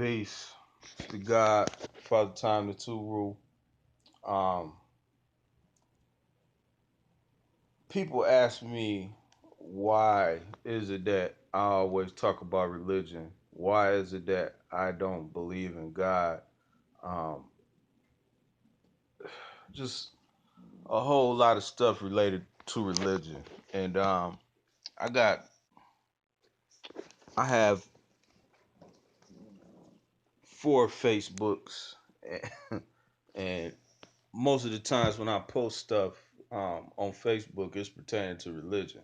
Peace to God, Father Time, the two rule. Um, People ask me why is it that I always talk about religion? Why is it that I don't believe in God? Um, just a whole lot of stuff related to religion, and I got I have four Facebooks, and most of the times when I post stuff on Facebook, it's pertaining to religion.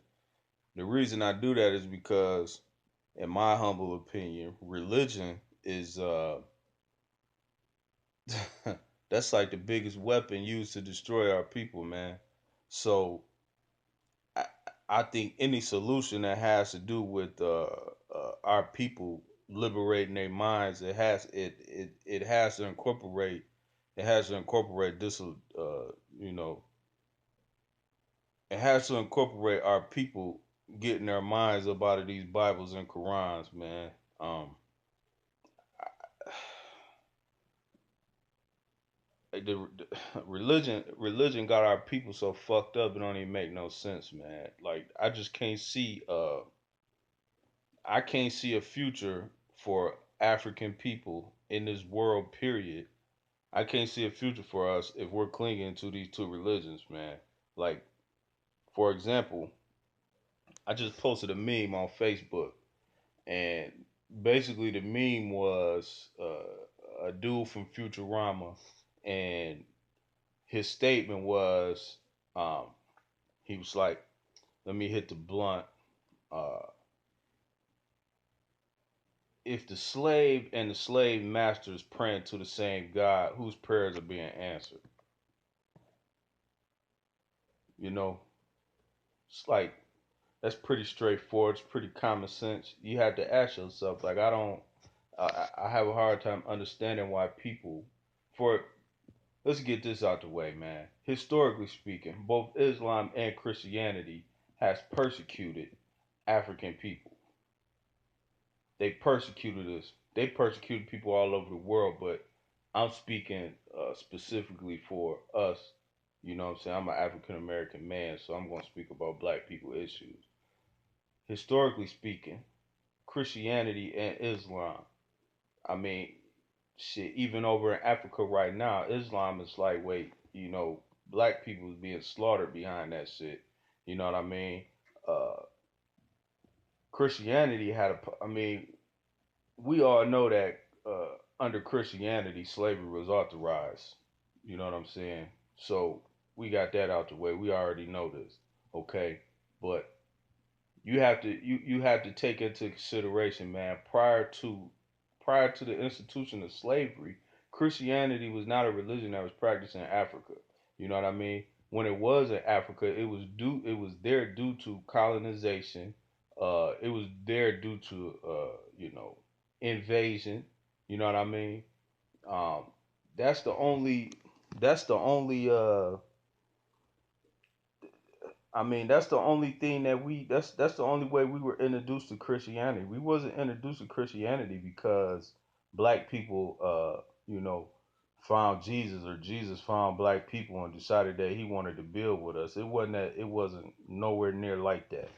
The reason I do that is because, in my humble opinion, religion is that's like the biggest weapon used to destroy our people, man. So I, I think any solution that has to do with our people liberating their minds, it has to incorporate this you know it has to incorporate our people getting their minds up out of these Bibles and Qurans, man. Um, the religion got our people so fucked up it don't even make no sense, man. Like I can't see a future for African people in this world, period. I can't see a future for us if we're clinging to these two religions, man. Like, for example, I just posted a meme on Facebook, and basically the meme was a dude from Futurama, and his statement was, um, he was like, "Let me hit the blunt. Uh, if the slave and the slave masters praying to the same God, whose prayers are being answered?" You know, it's like that's pretty straightforward. It's pretty common sense. You have to ask yourself, like, I don't, I have a hard time understanding why people, for let's get this out the way, man. Historically speaking, both Islam and Christianity has persecuted African people. They persecuted us. They persecuted people all over the world, but I'm speaking specifically for us. You know what I'm saying? I'm an African American man, so I'm going to speak about black people issues. Historically speaking, Christianity and Islam, I mean, shit, even over in Africa right now, Islam is like, wait, black people is being slaughtered behind that shit. You know what I mean? Uh, Christianity I mean, we all know that under Christianity, slavery was authorized. You know what I'm saying? So we got that out the way. We already know this, okay? But you have to take into consideration, man. Prior to the institution of slavery, Christianity was not a religion that was practiced in Africa. You know what I mean? When it was in Africa, it was there due to colonization. It was there due to invasion. You know what I mean? Um, that's the only that's the only I mean, that's the only thing that that's the only way we were introduced to Christianity. We wasn't introduced to Christianity because black people found Jesus, or Jesus found black people and decided that he wanted to build with us. It wasn't nowhere near like that.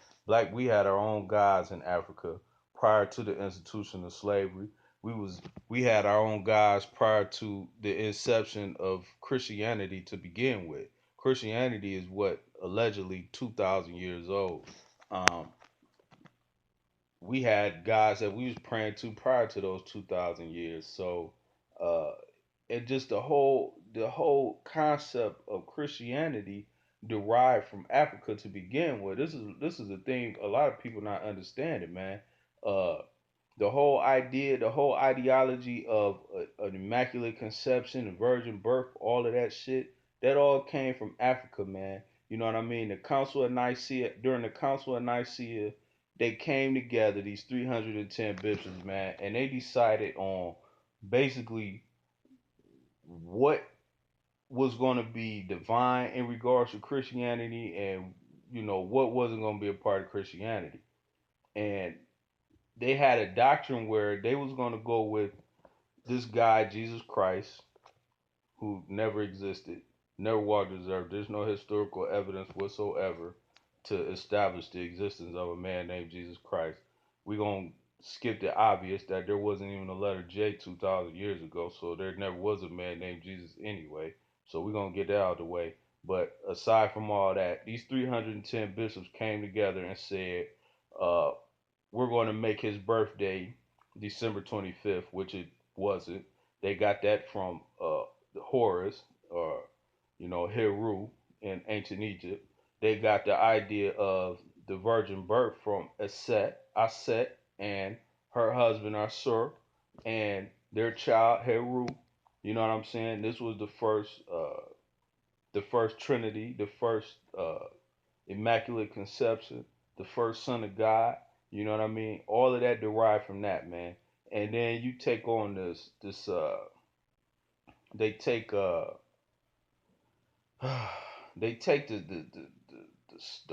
We had our own gods in Africa prior to the institution of slavery. We had our own gods prior to the inception of Christianity to begin with. Christianity is what allegedly 2,000 years old. Um, we had gods that we was praying to prior to those 2,000 years. So, uh, and just the whole concept of Christianity derived from Africa to begin with. This is a thing a lot of people not understanding, man. Uh, the whole ideology of an immaculate conception, a virgin birth, all of that shit, that all came from Africa, man. You know what I mean? During the Council of Nicaea, they came together, these 310 bishops, man, and they decided on basically what was going to be divine in regards to Christianity, and what wasn't going to be a part of Christianity. And they had a doctrine where they was going to go with this guy, Jesus Christ, who never existed, never walked this earth. There's no historical evidence whatsoever to establish the existence of a man named Jesus Christ. We're going to skip the obvious that there wasn't even a letter J 2,000 years ago, so there never was a man named Jesus anyway. So we're going to get that out of the way. But aside from all that, these 310 bishops came together and said, uh, we're going to make his birthday December 25th, which it wasn't. They got that from Horus, or Heru in ancient Egypt. They got the idea of the virgin birth from Aset, and her husband Asur, and their child Heru. You know what I'm saying? This was the first Trinity, the first Immaculate Conception, the first Son of God. You know what I mean? All of that derived from that, man. And then you take on this they take they take the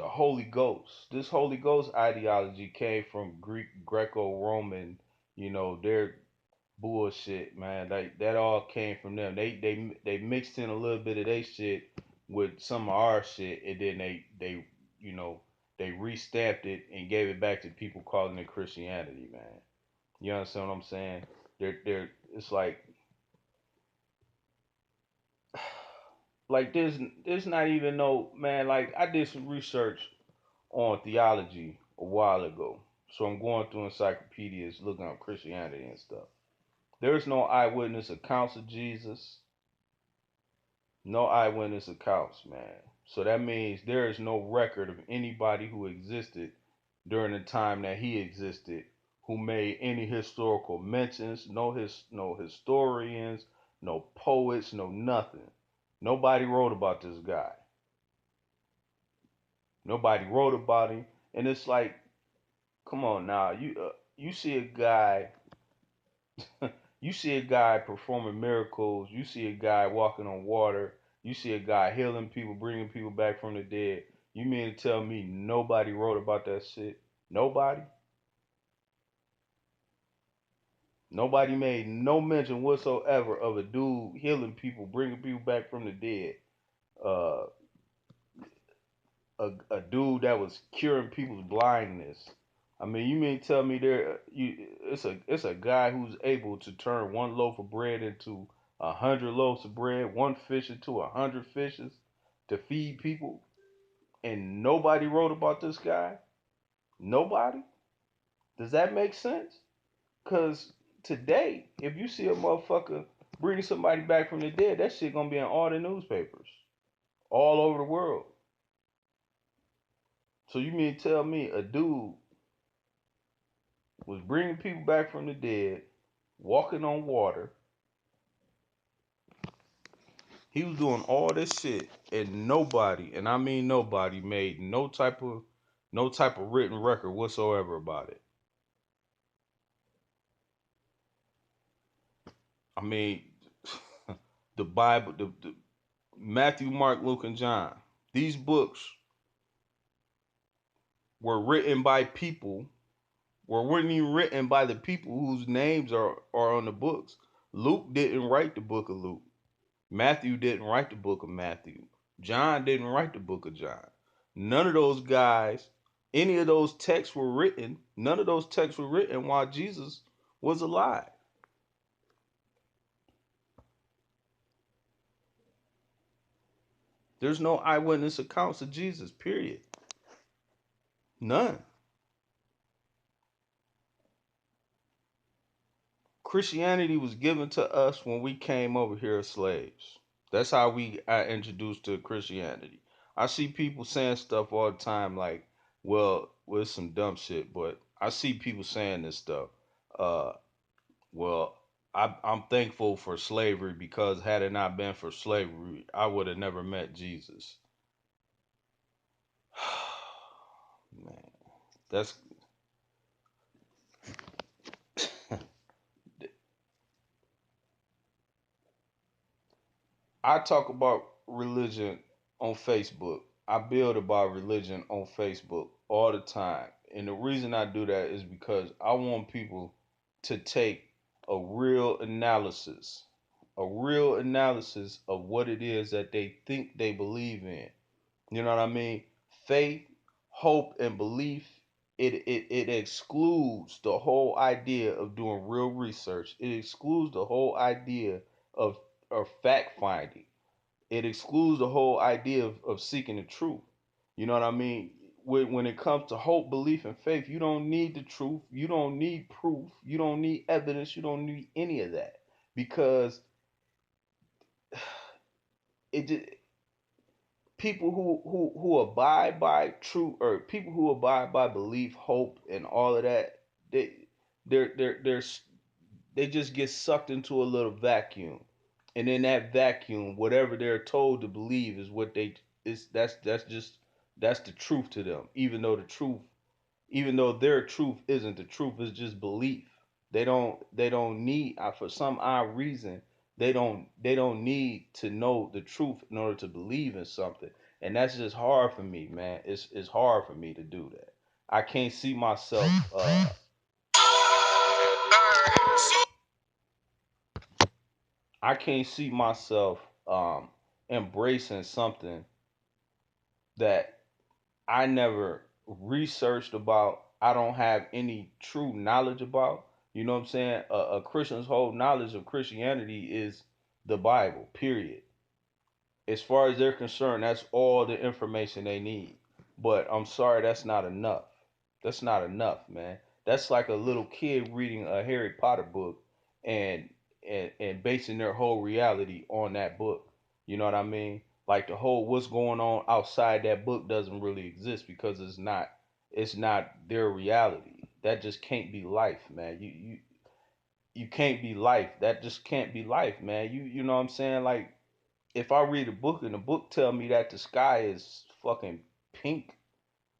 Holy Ghost. This Holy Ghost ideology came from Greco-Roman, their bullshit, man. Like that all came from them. They mixed in a little bit of their shit with some of our shit, and then you know they restamped it and gave it back to people calling it Christianity, man. You understand what I'm saying? They're it's like there's not even no, man. Like I did some research on theology a while ago, so I'm going through encyclopedias looking up Christianity and stuff. There's no eyewitness accounts of Jesus. No eyewitness accounts, man. So that means there is no record of anybody who existed during the time that he existed who made any historical mentions. No historians, no poets, no nothing. Nobody wrote about this guy. Nobody wrote about him, and it's like, come on now, you see a guy, you see a guy performing miracles, you see a guy walking on water, you see a guy healing people, bringing people back from the dead. You mean to tell me nobody wrote about that shit? Nobody. Nobody made no mention whatsoever of a dude healing people, bringing people back from the dead. Uh, a dude that was curing people's blindness. I mean, you mean tell me it's a guy who's able to turn one loaf of bread into 100 loaves of bread, one fish into 100 fishes to feed people, and nobody wrote about this guy? Nobody? Does that make sense? Cause today, if you see a motherfucker bringing somebody back from the dead, that shit gonna be in all the newspapers, all over the world. So you mean tell me a dude was bringing people back from the dead, walking on water. He was doing all this shit, and nobody, and I mean nobody, made no type of written record whatsoever about it. I mean, the Bible, the Matthew, Mark, Luke, and John. These books were written by people, weren't even written by the people whose names are on the books. Luke didn't write the book of Luke. Matthew didn't write the book of Matthew. John didn't write the book of John. None of those guys, any of those texts were written. None of those texts were written while Jesus was alive. There's no eyewitness accounts of Jesus, period. None. Christianity was given to us when we came over here as slaves. That's how we got introduced to Christianity. I see people saying stuff all the time like, well, it's some dumb shit, but I see people saying this stuff. Uh, well, I'm thankful for slavery because had it not been for slavery, I would have never met Jesus. Man, that's I talk about religion on Facebook. I build about religion on Facebook all the time. And the reason I do that is because I want people to take a real analysis, a real analysis of what it is that they think they believe in. You know what I mean? Faith, hope, and belief, it excludes the whole idea of doing real research. It excludes the whole idea of, of fact finding. It excludes the whole idea of seeking the truth. You know what I mean? When it comes to hope, belief, and faith, you don't need the truth. You don't need proof. You don't need evidence. You don't need any of that because it just, people who abide by truth, or people who abide by belief, hope, and all of that, they they're they just get sucked into a little vacuum, and in that vacuum, whatever they're told to believe is what they is. That's the truth to them, even though their truth isn't the truth, it's just belief. They don't need, for some odd reason, they don't need to know the truth in order to believe in something. And that's just hard for me, man. It's hard for me to do that. I can't see myself I can't see myself embracing something that I never researched about. I don't have any true knowledge about. You know what I'm saying? A Christian's whole knowledge of Christianity is the Bible, period. As far as they're concerned, that's all the information they need. But I'm sorry, that's not enough. That's not enough, man. That's like a little kid reading a Harry Potter book and and basing their whole reality on that book. You know what I mean? Like the whole what's going on outside that book doesn't really exist because it's not their reality. That just can't be life, man. You can't be life. That just can't be life, man. You know what I'm saying? Like if I read a book and the book tell me that the sky is fucking pink,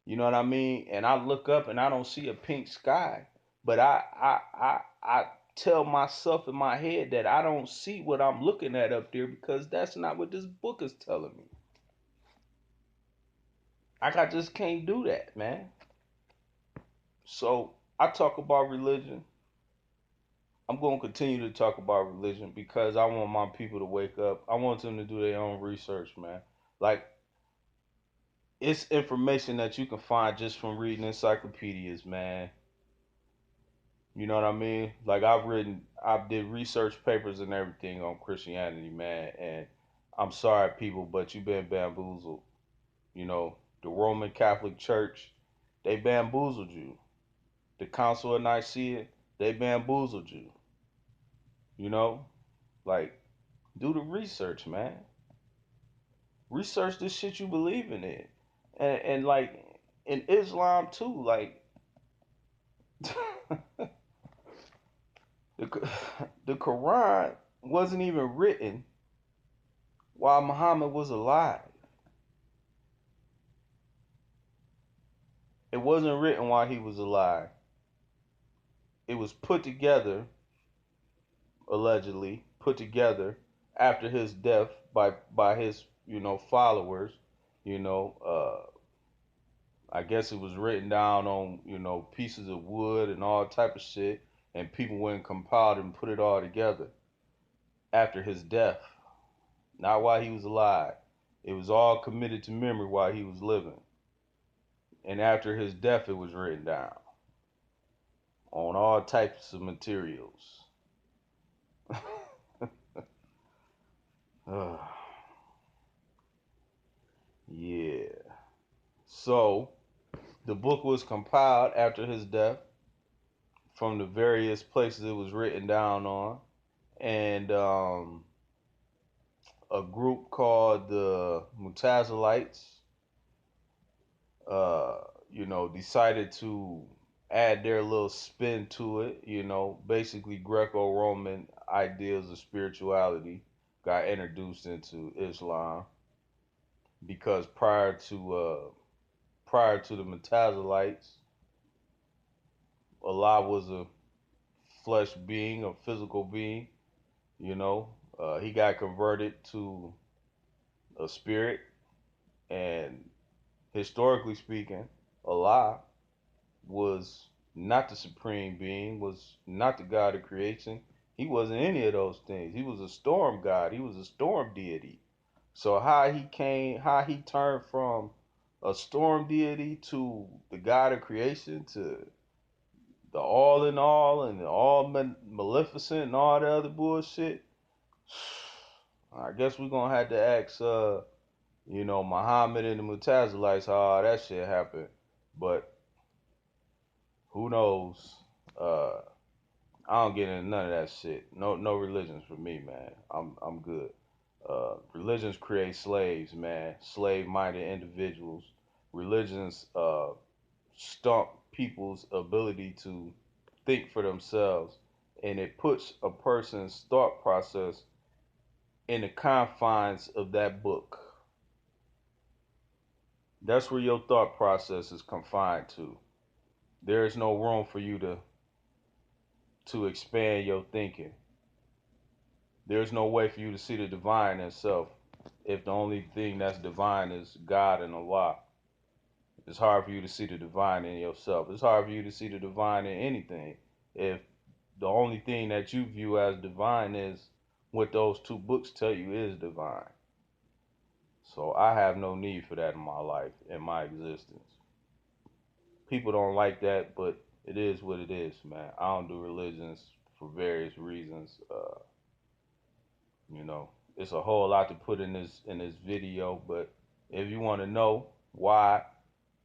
you know what I mean? And I look up and I don't see a pink sky, but I tell myself in my head that I don't see what I'm looking at up there because that's not what this book is telling me. I just can't do that, man. So I talk about religion. I'm going to continue to talk about religion because I want my people to wake up. I want them to do their own research, man. Like it's information that you can find just from reading encyclopedias, man. You know what I mean? Like I did research papers and everything on Christianity, man. And I'm sorry, people, but you've been bamboozled. You know, the Roman Catholic Church, they bamboozled you. The Council of Nicaea, they bamboozled you. You know, like do the research, man. Research this shit you believe in it, and like in Islam too, like the the Quran wasn't even written while Muhammad was alive. It wasn't written while he was alive. It was put together, allegedly put together after his death by his followers. You know, I guess it was written down on pieces of wood and all type of shit, and people went and compiled and put it all together after his death, not while he was alive. It was all committed to memory while he was living, and after his death, it was written down on all types of materials. Yeah. So the book was compiled after his death from the various places it was written down on, and a group called the Mutazilites, uh, decided to add their little spin to it. Basically Greco-Roman ideas of spirituality got introduced into Islam because prior to the Mutazilites, Allah was a flesh being, a physical being. He got converted to a spirit, and historically speaking, Allah was not the supreme being, was not the God of creation. He wasn't any of those things. He was a storm god. He was a storm deity. So how he turned from a storm deity to the god of creation to the all in all and the all maleficent and all the other bullshit. I guess we're gonna have to ask Muhammad and the Mutazilites how all that shit happened. But who knows? Uh I don't get into none of that shit. No religions for me, man. I'm good. Religions create slaves, man. Slave-minded individuals. Religions stump people's ability to think for themselves, and it puts a person's thought process in the confines of that book. That's where your thought process is confined to. There is no room for you to expand your thinking. There's no way for you to see the divine in itself if the only thing that's divine is God and Allah. It's hard for you to see the divine in yourself. It's hard for you to see the divine in anything if the only thing that you view as divine is what those two books tell you is divine. So I have no need for that in my life, in my existence. People don't like that, but it is what it is, man. I don't do religions for various reasons. You know, it's a whole lot to put in this video, but if you want to know why,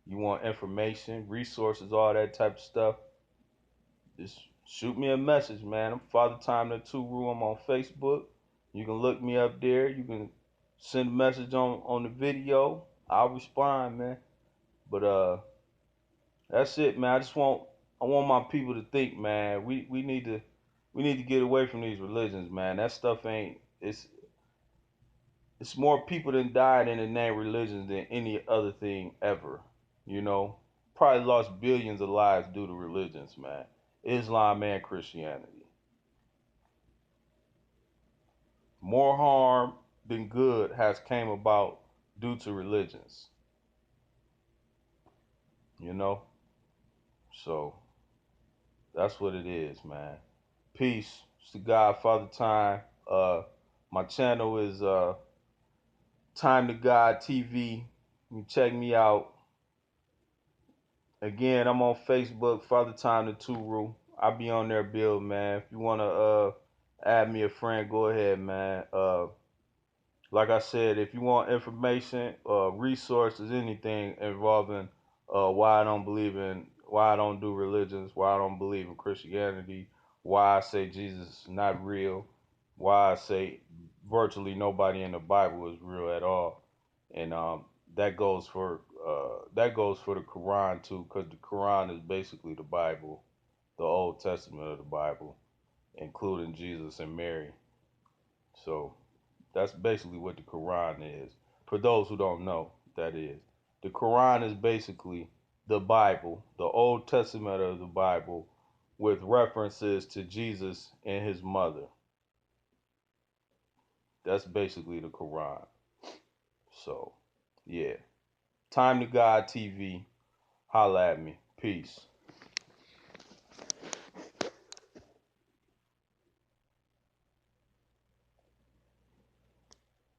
you want information, resources, all that type of stuff, just shoot me a message, man. I'm Father Time the Two Room on Facebook. You can look me up there. You can send a message on the video. I'll respond, man. But that's it, man. I want my people to think, man. We need to get away from these religions, man. That stuff ain't it's more people that died in the name of religion than any other thing ever. You know, probably lost billions of lives due to religions, man. Islam and Christianity. More harm than good has came about due to religions. You know, so that's what it is, man. Peace. It's the Godfather Time. My channel is Time to God TV. You can check me out. Again, I'm on Facebook, Father Time the Two. I'll be on there, Bill, man. If you wanna add me a friend, go ahead, man. Like I said, if you want information, resources, anything involving why I don't do religions, why I don't believe in Christianity, why I say Jesus is not real, why I say virtually nobody in the Bible is real at all, and that goes for the Quran too, because the Quran is basically the Bible, the Old Testament of the Bible, including Jesus and Mary. So that's basically what the Quran is. For those who don't know, that is. The Quran is basically the Bible, the Old Testament of the Bible, with references to Jesus and his mother. That's basically the Quran. So, yeah. Time to God TV. Holla at me. Peace.